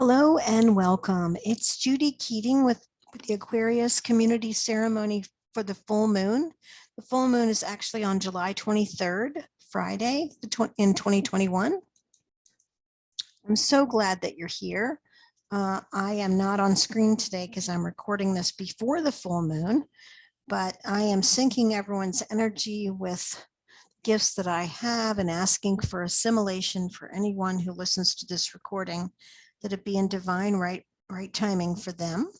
Hello and welcome. It's Judy Keating with the Aquarius Community Ceremony for the full moon. The full moon is actually on July 23rd, Friday in 2021. I'm so glad that you're here. I am not on screen today because I'm recording this before the full moon, but I am syncing everyone's energy with gifts that I have and asking for assimilation for anyone who listens to this recording, that it be in divine right timing for them.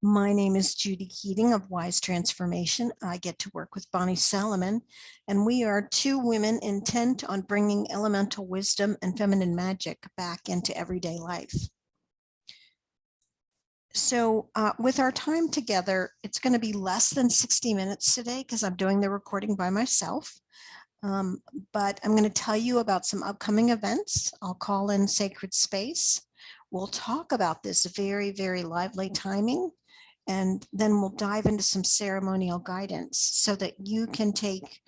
My name is Judy Keating of Wise Transformation. I get to work with Bonnie Salomon, and we are two women intent on bringing elemental wisdom and feminine magic back into everyday life. So with our time together, it's going to be less than 60 minutes today because I'm doing the recording by myself. But I'm going to tell you about some upcoming events. I'll call in Sacred Space. We'll talk about this very, very lively timing, and then we'll dive into some ceremonial guidance so that you can take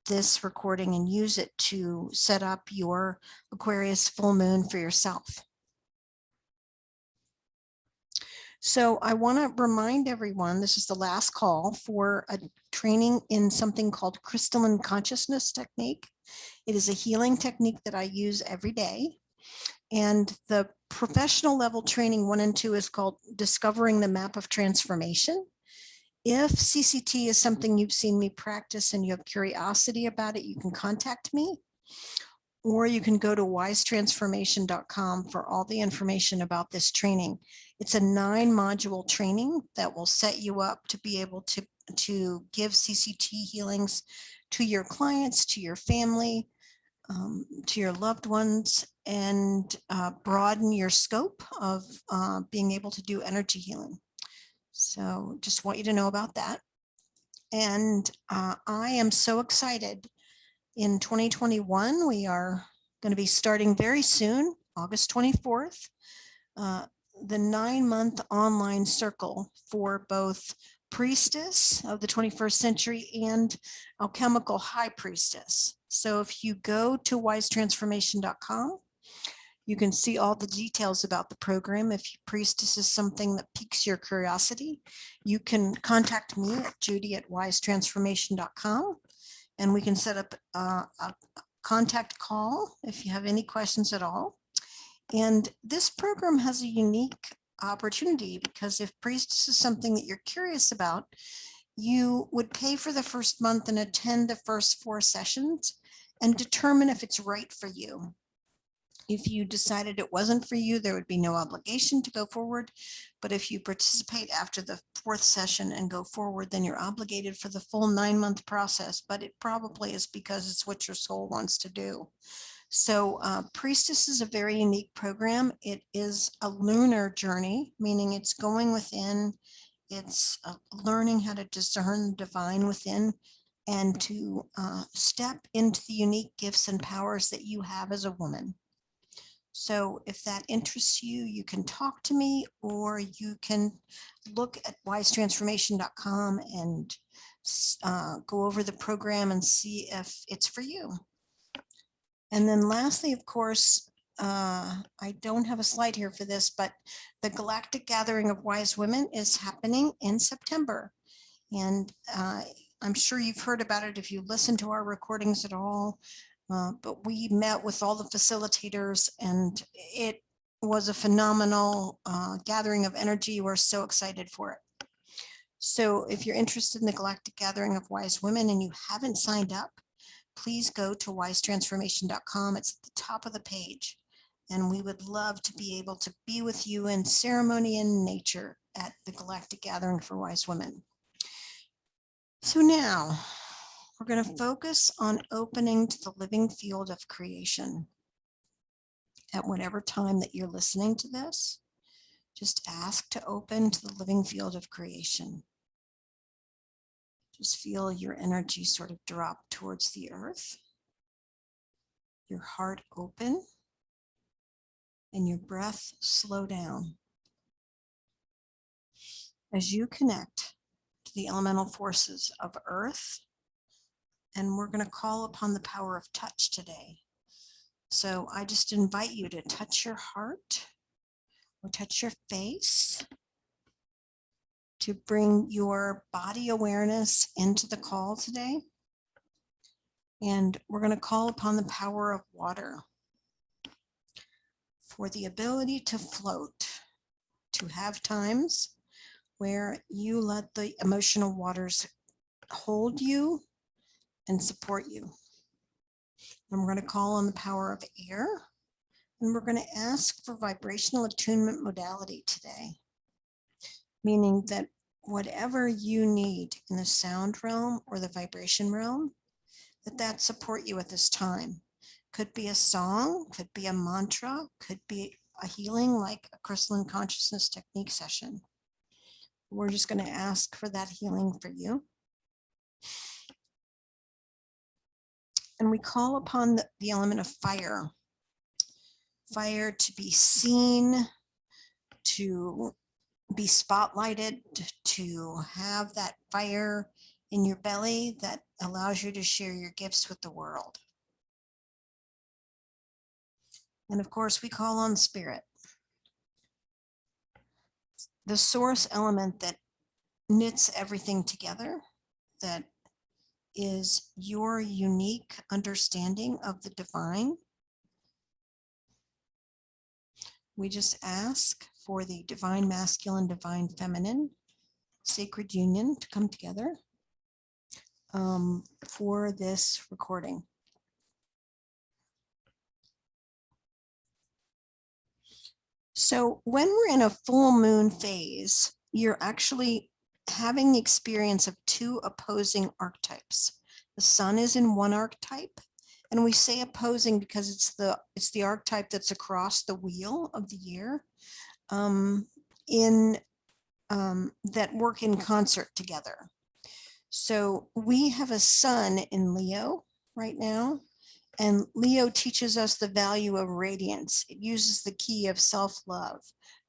this recording and use it to set up your Aquarius full moon for yourself. So I want to remind everyone, this is the last call for a training in something called crystalline consciousness technique. It is a healing technique that I use every day. And the professional level training 1 and 2 is called Discovering the Map of Transformation. If CCT is something you've seen me practice and you have curiosity about it, you can contact me. Or you can go to wisetransformation.com for all the information about this training. It's a 9-module training that will set you up to be able to give CCT healings to your clients, to your family, to your loved ones, and broaden your scope of being able to do energy healing. So just want you to know about that. And I am so excited. In 2021, we are going to be starting very soon, August 24th, the 9-month online circle for both Priestess of the 21st Century and Alchemical High Priestess. So if you go to wisetransformation.com, you can see all the details about the program. If Priestess is something that piques your curiosity, you can contact me at judy@wisetransformation.com. And we can set up a contact call if you have any questions at all. And this program has a unique opportunity because if Priestess is something that you're curious about, you would pay for the first month and attend the first 4 sessions and determine if it's right for you. If you decided it wasn't for you, there would be no obligation to go forward. But if you participate after the 4th session and go forward, then you're obligated for the full 9-month process. But it probably is because it's what your soul wants to do. So Priestess is a very unique program. It is a lunar journey, meaning it's going within, it's learning how to discern the divine within and to step into the unique gifts and powers that you have as a woman. So if that interests you, you can talk to me, or you can look at wisetransformation.com and go over the program and see if it's for you. And then lastly, of course, I don't have a slide here for this, but the Galactic Gathering of Wise Women is happening in September. And I'm sure you've heard about it if you listen to our recordings at all. But we met with all the facilitators, and it was a phenomenal gathering of energy. We're so excited for it. So if you're interested in the Galactic Gathering of Wise Women and you haven't signed up, please go to wisetransformation.com. It's at the top of the page. And we would love to be able to be with you in ceremony and nature at the Galactic Gathering for Wise Women. So now, we're going to focus on opening to the living field of creation. At whatever time that you're listening to this, just ask to open to the living field of creation. Just feel your energy sort of drop towards the earth, your heart open, and your breath slow down. As you connect to the elemental forces of earth, and we're going to call upon the power of touch today. So So I just invite you to touch your heart or touch your face to bring your body awareness into the call today. And we're going to call upon the power of water for the ability to float, to have times where you let the emotional waters hold you and support you. And we're going to call on the power of air, and we're going to ask for vibrational attunement modality today, meaning that whatever you need in the sound realm or the vibration realm, that support you at this time. Could be a song, could be a mantra, could be a healing like a crystalline consciousness technique session. We're just going to ask for that healing for you. And we call upon the element of fire. Fire to be seen, to be spotlighted, to have that fire in your belly that allows you to share your gifts with the world. And of course, we call on spirit, the source element that knits everything together, that is your unique understanding of the divine. We just ask for the divine masculine, divine feminine, sacred union to come together for this recording. So when we're in a full moon phase, you're actually having the experience of two opposing archetypes. The sun is in one archetype, and we say opposing because it's the archetype that's across the wheel of the year, that work in concert together. So we have a sun in Leo right now, and Leo teaches us the value of radiance. It uses the key of self-love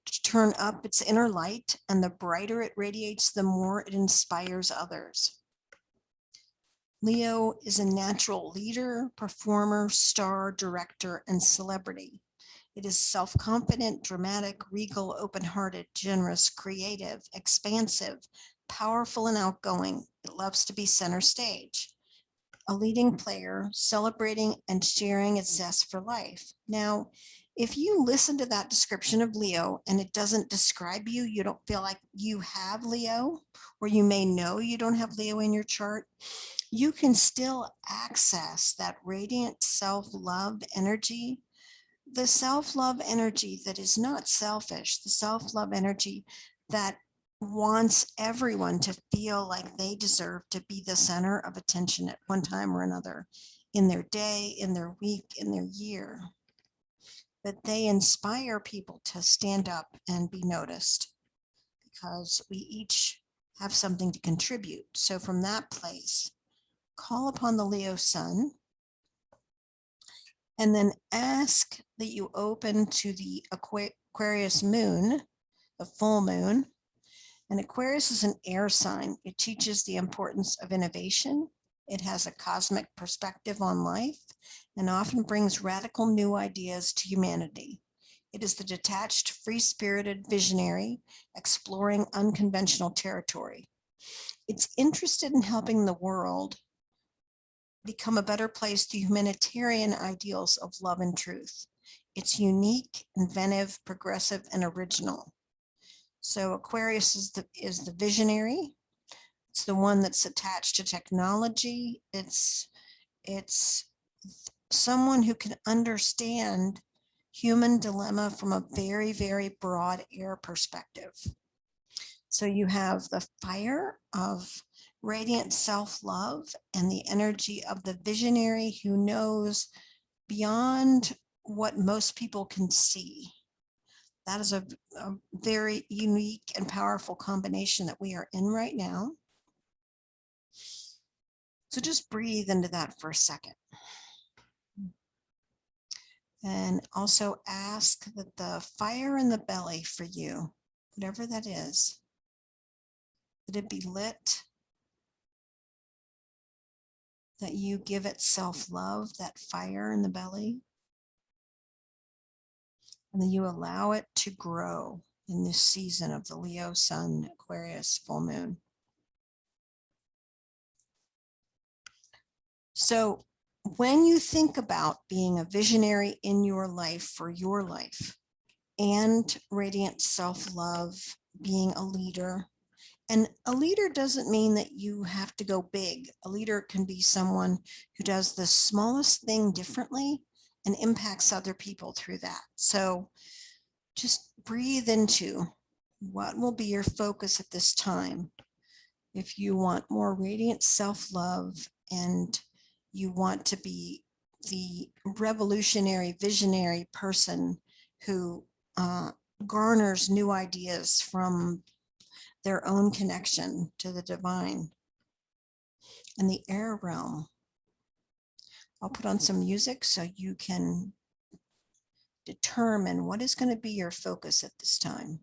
to turn up its inner light, and the brighter it radiates, the more it inspires others. Leo is a natural leader, performer, star, director, and celebrity. It is self-confident, dramatic, regal, open-hearted, generous, creative, expansive, powerful, and outgoing. It loves to be center stage, a leading player, celebrating and sharing its zest for life. Now, if you listen to that description of Leo and it doesn't describe you, you don't feel like you have Leo, or you may know you don't have Leo in your chart, you can still access that radiant self-love energy, the self-love energy that is not selfish, the self-love energy that wants everyone to feel like they deserve to be the center of attention at one time or another in their day, in their week, in their year. That they inspire people to stand up and be noticed because we each have something to contribute. So from that place, call upon the Leo sun, and then ask that you open to the Aquarius moon, the full moon. And Aquarius is an air sign. It teaches the importance of innovation. It has a cosmic perspective on life and often brings radical new ideas to humanity. It is the detached, free-spirited visionary exploring unconventional territory. It's interested in helping the world become a better place through humanitarian ideals of love and truth. It's unique, inventive, progressive, and original. So Aquarius is the visionary. It's the one that's attached to technology. It's someone who can understand human dilemma from a very, very broad air perspective. So you have the fire of radiant self-love and the energy of the visionary who knows beyond what most people can see. That is a very unique and powerful combination that we are in right now. So just breathe into that for a second. And also ask that the fire in the belly for you, whatever that is, that it be lit, that you give it self-love, that fire in the belly, and then you allow it to grow in this season of the Leo Sun Aquarius full moon. So when you think about being a visionary in your life for your life and radiant self-love, being a leader, and a leader doesn't mean that you have to go big. A leader can be someone who does the smallest thing differently and impacts other people through that. So just breathe into what will be your focus at this time. If you want more radiant self-love and you want to be the revolutionary, visionary person who garners new ideas from their own connection to the divine and the air realm. I'll put on some music so you can determine what is going to be your focus at this time.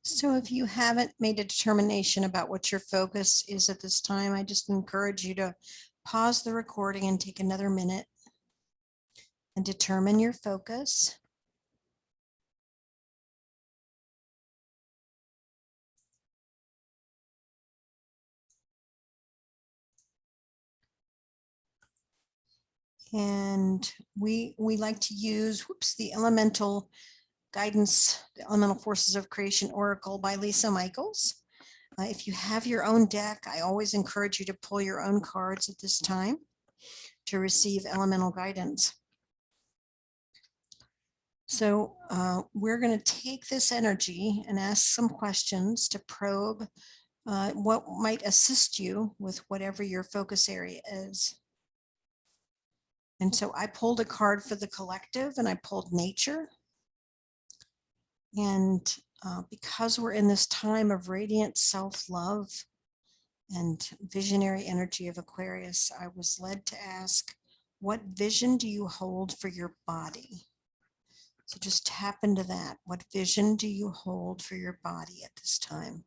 So if you haven't made a determination about what your focus is at this time, I just encourage you to pause the recording and take another minute and determine your focus. And we like to use, the Elemental Guidance, the Elemental Forces of Creation Oracle by Lisa Michaels. If you have your own deck, I always encourage you to pull your own cards at this time to receive elemental guidance. So we're going to take this energy and ask some questions to probe what might assist you with whatever your focus area is. And so I pulled a card for the collective and I pulled nature. And because we're in this time of radiant self-love and visionary energy of Aquarius, I was led to ask, what vision do you hold for your body? So just tap into that. What vision do you hold for your body at this time?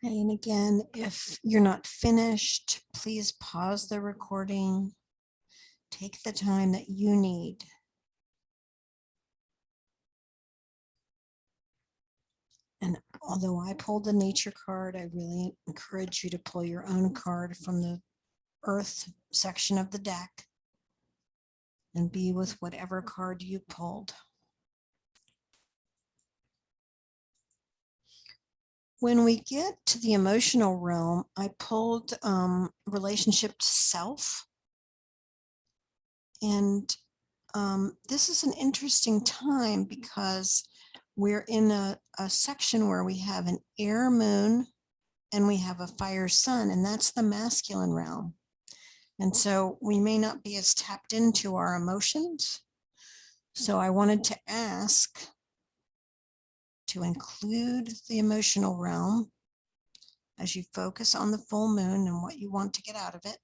Okay, and again, if you're not finished, please pause the recording. Take the time that you need. And although I pulled the nature card, I really encourage you to pull your own card from the earth section of the deck and be with whatever card you pulled. When we get to the emotional realm, I pulled relationship to self. And this is an interesting time because we're in a section where we have an air moon and we have a fire sun, and that's the masculine realm. And so we may not be as tapped into our emotions. So I wanted to ask to include the emotional realm as you focus on the full moon and what you want to get out of it.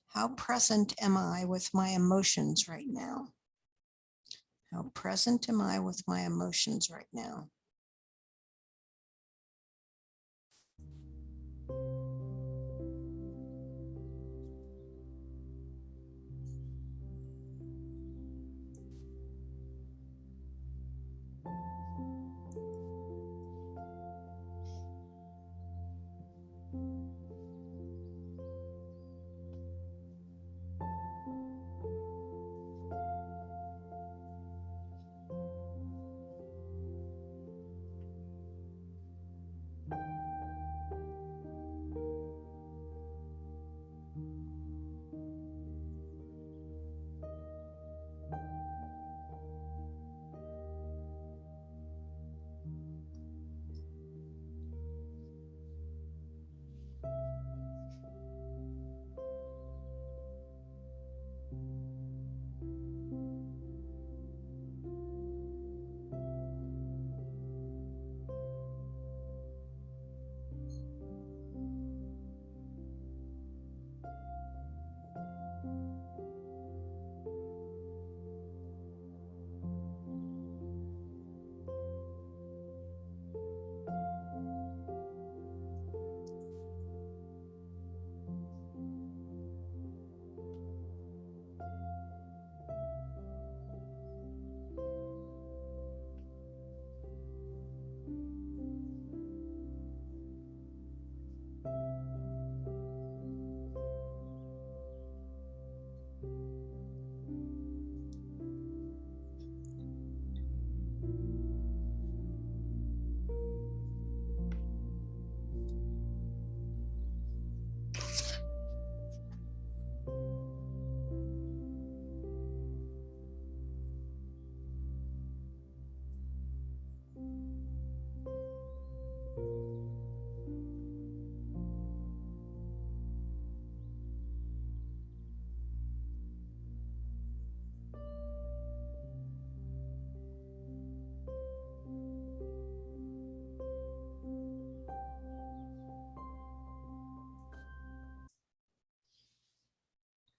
How present am I with my emotions right now? How present am I with my emotions right now?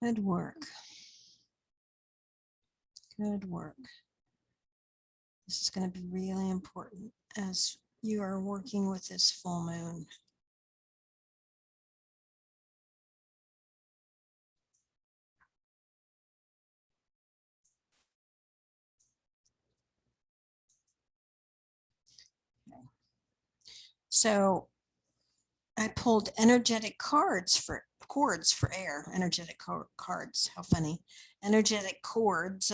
Good work. Good work. This is going to be really important as you are working with this full moon. Okay. So I pulled energetic cards for cords for air, energetic cards. How funny. Energetic cords,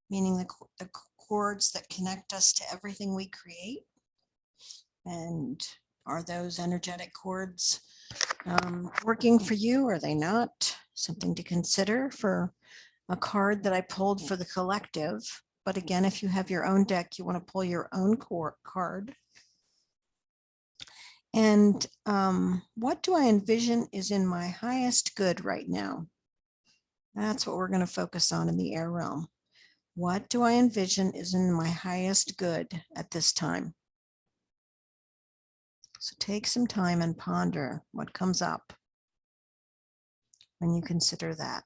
meaning the cords that connect us to everything we create. And are those energetic cords working for you? Are they not? Something to consider for a card that I pulled for the collective. But again, if you have your own deck, you want to pull your own card. And what do I envision is in my highest good right now? That's what we're going to focus on in the air realm. What do I envision is in my highest good at this time? So take some time and ponder what comes up when you consider that.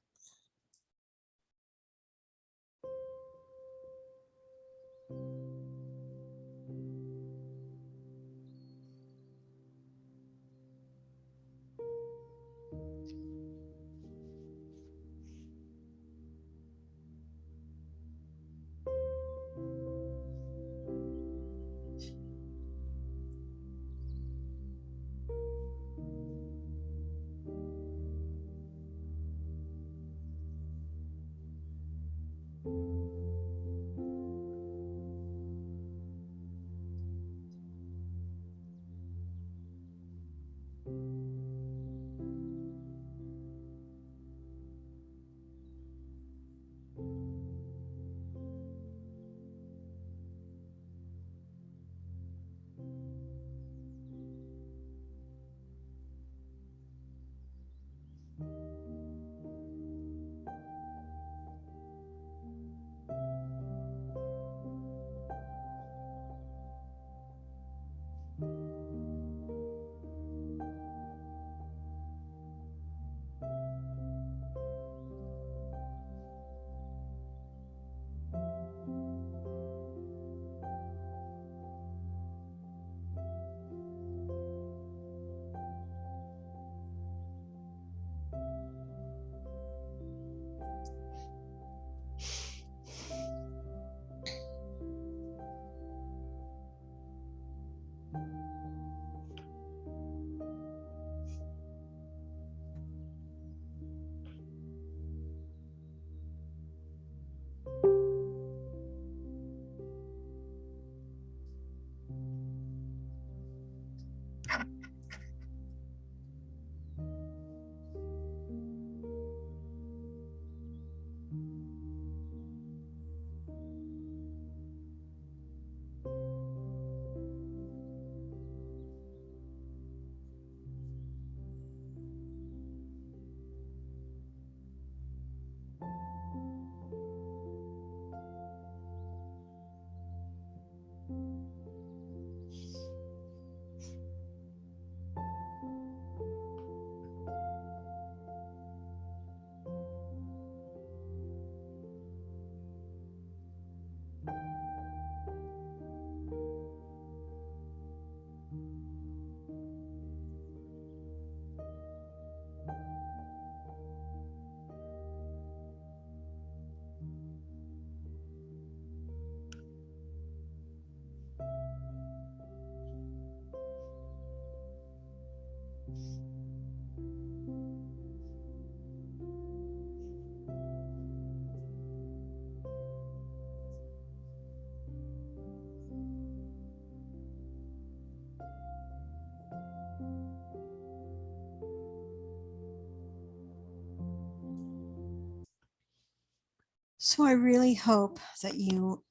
So I really hope that you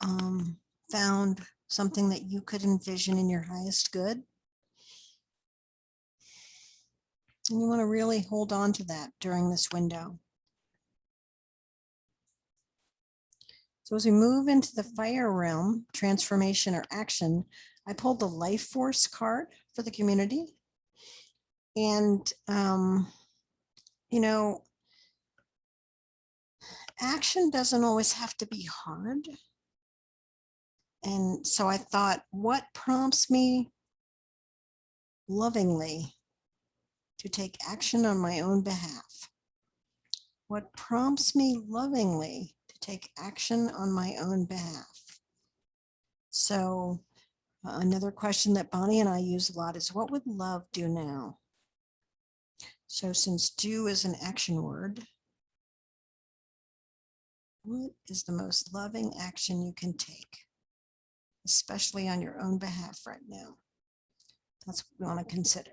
found something that you could envision in your highest good. And you want to really hold on to that during this window. So as we move into the fire realm, transformation or action, I pulled the life force card for the community. And, you know, action doesn't always have to be hard. And so I thought, what prompts me lovingly to take action on my own behalf? What prompts me lovingly to take action on my own behalf? So another question that Bonnie and I use a lot is, what would love do now? So since do is an action word, what is the most loving action you can take, especially on your own behalf right now? That's what we want to consider.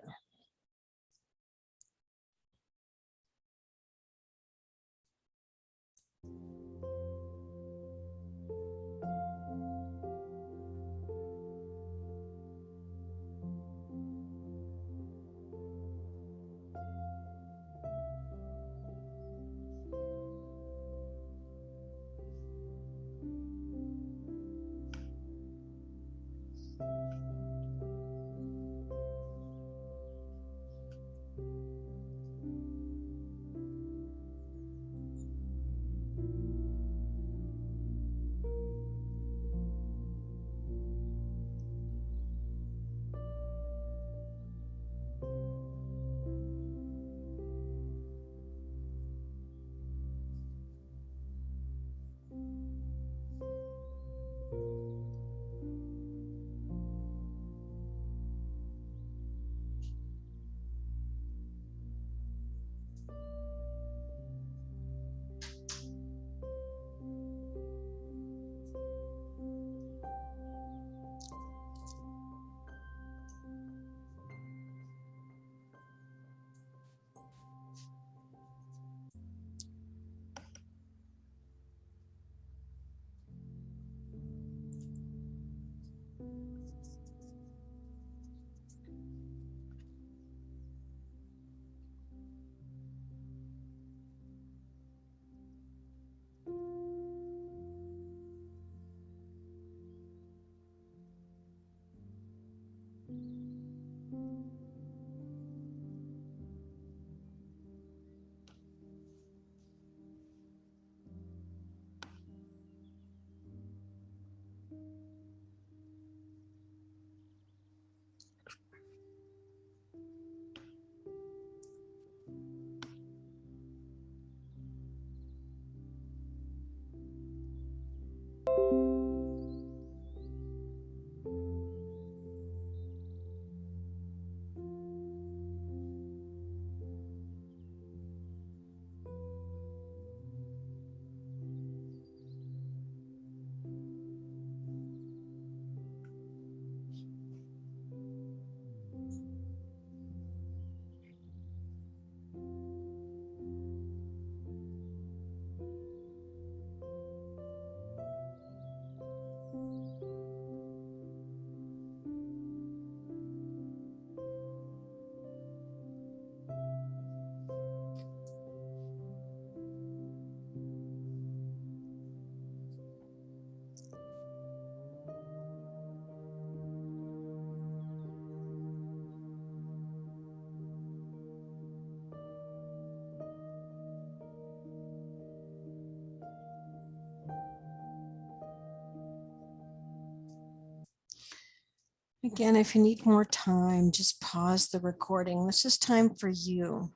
Again, if you need more time, just pause the recording. This is time for you.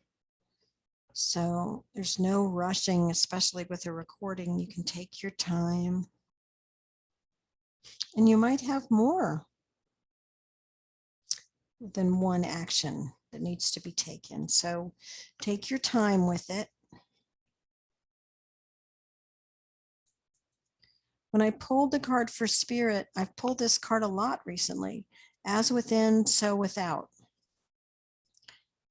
So there's no rushing, especially with a recording. You can take your time. And you might have more than one action that needs to be taken. So take your time with it. When I pulled the card for Spirit, I've pulled this card a lot recently. As within, so without.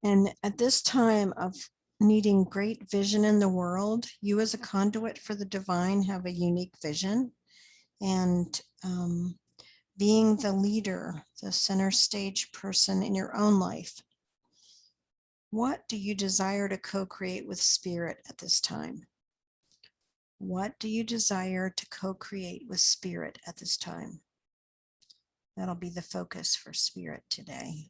And at this time of needing great vision in the world, you as a conduit for the divine have a unique vision. And being the leader, the center stage person in your own life, what do you desire to co-create with Spirit at this time? What do you desire to co-create with Spirit at this time? That'll be the focus for Spirit today.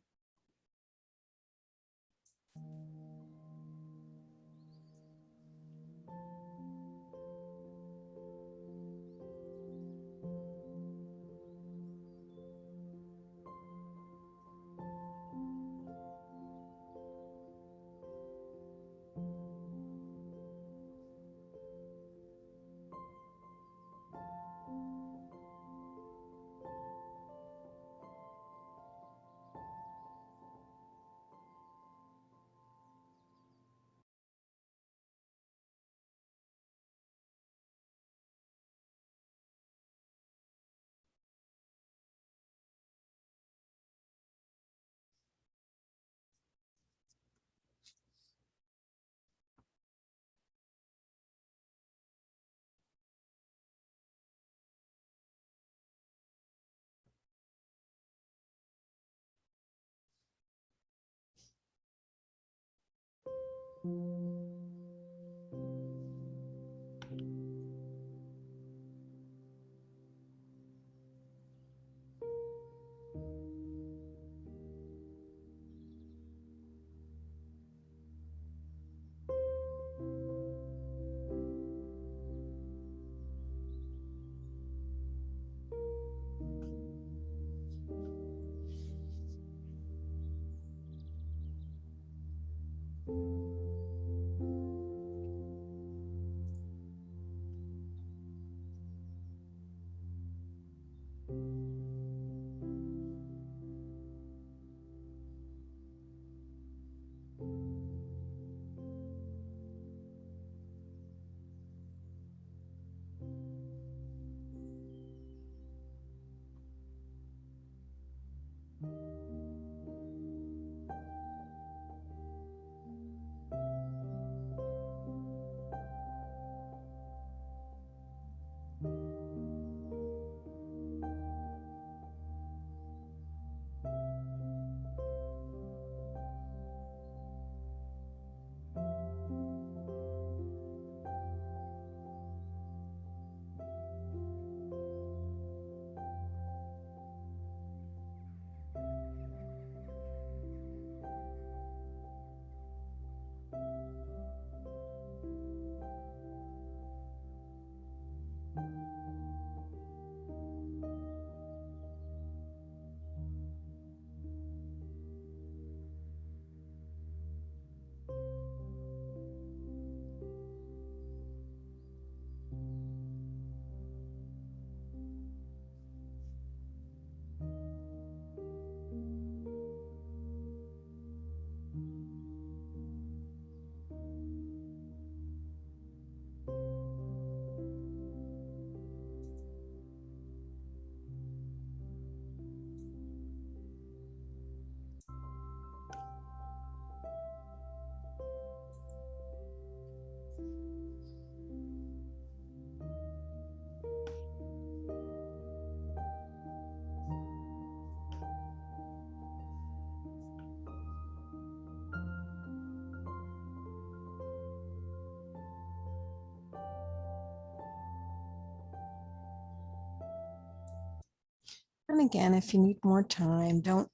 And again, if you need more time, don't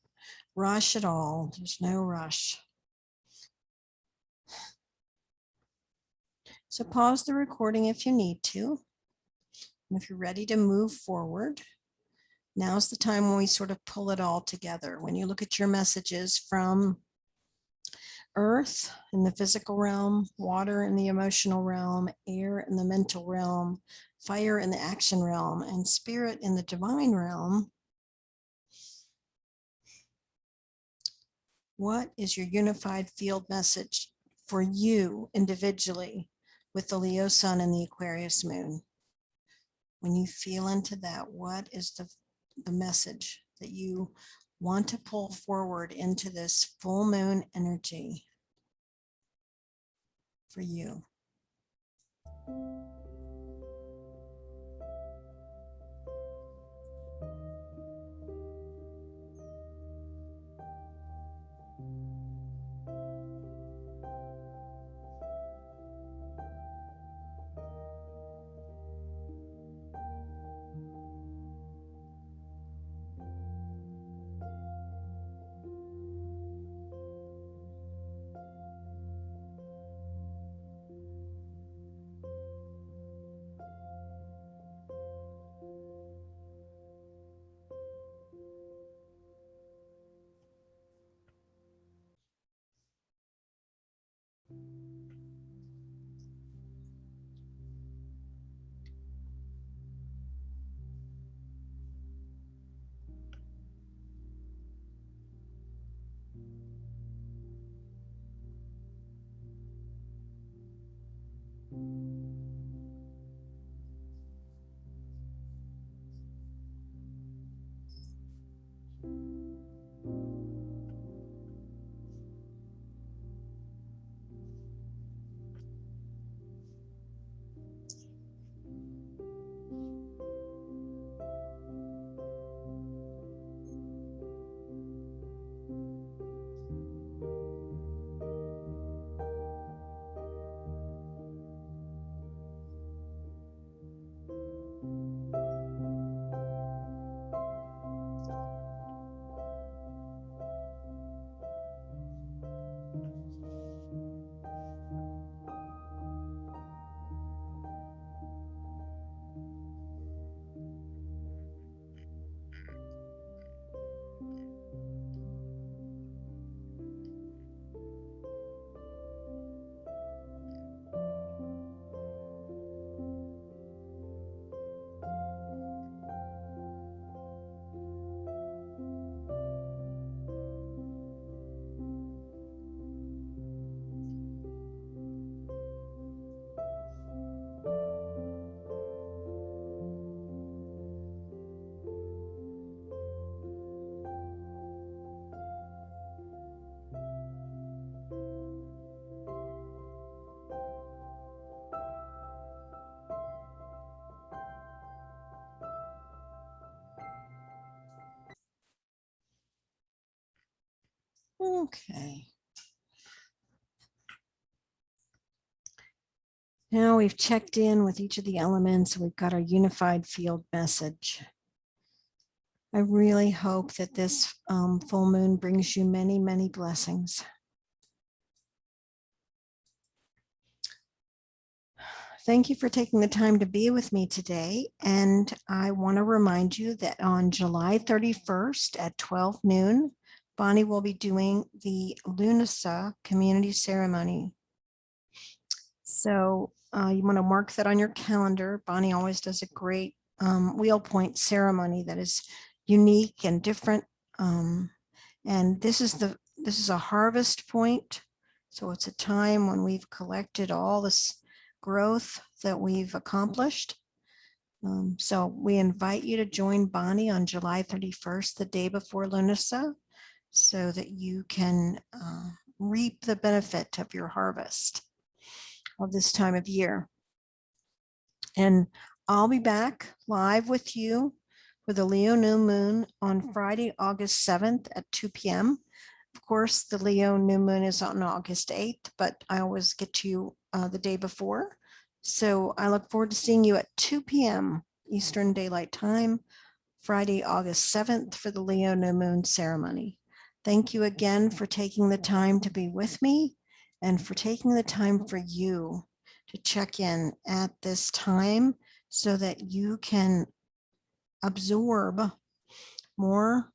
rush at all. There's no rush. So pause the recording if you need to. And if you're ready to move forward, Now's the time when we sort of pull it all together. When you look at your messages from earth in the physical realm, water in the emotional realm, air in the mental realm, fire in the action realm, and spirit in the divine realm, what is your unified field message for you individually with the Leo sun and the Aquarius moon? When you feel into that, what is the message that you want to pull forward into this full moon energy for you? Okay. Now we've checked in with each of the elements. We've got our unified field message. I really hope that this full moon brings you many, many blessings. Thank you for taking the time to be with me today. And I want to remind you that on July 31st at 12 noon, Bonnie will be doing the Lunasa community ceremony. So you want to mark that on your calendar. Bonnie always does a great wheel point ceremony that is unique and different. And this is a harvest point. So it's a time when we've collected all this growth that we've accomplished. So we invite you to join Bonnie on July 31st, the day before Lunasa, so that you can reap the benefit of your harvest of this time of year. And I'll be back live with you for the Leo new moon on Friday, August 7th at 2 p.m. Of course, the Leo new moon is on August 8th, but I always get to you the day before. So I look forward to seeing you at 2 p.m. Eastern Daylight Time, Friday, August 7th for the Leo new moon ceremony. Thank you again for taking the time to be with me and for taking the time for you to check in at this time so that you can absorb more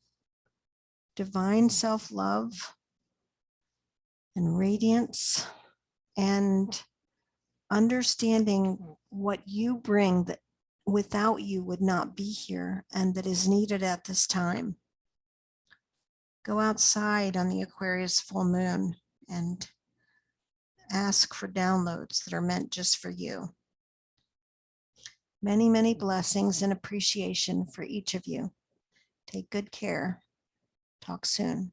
divine self-love and radiance, and understanding what you bring that without you would not be here and that is needed at this time. Go outside on the Aquarius full moon and ask for downloads that are meant just for you. Many, many blessings and appreciation for each of you. Take good care. Talk soon.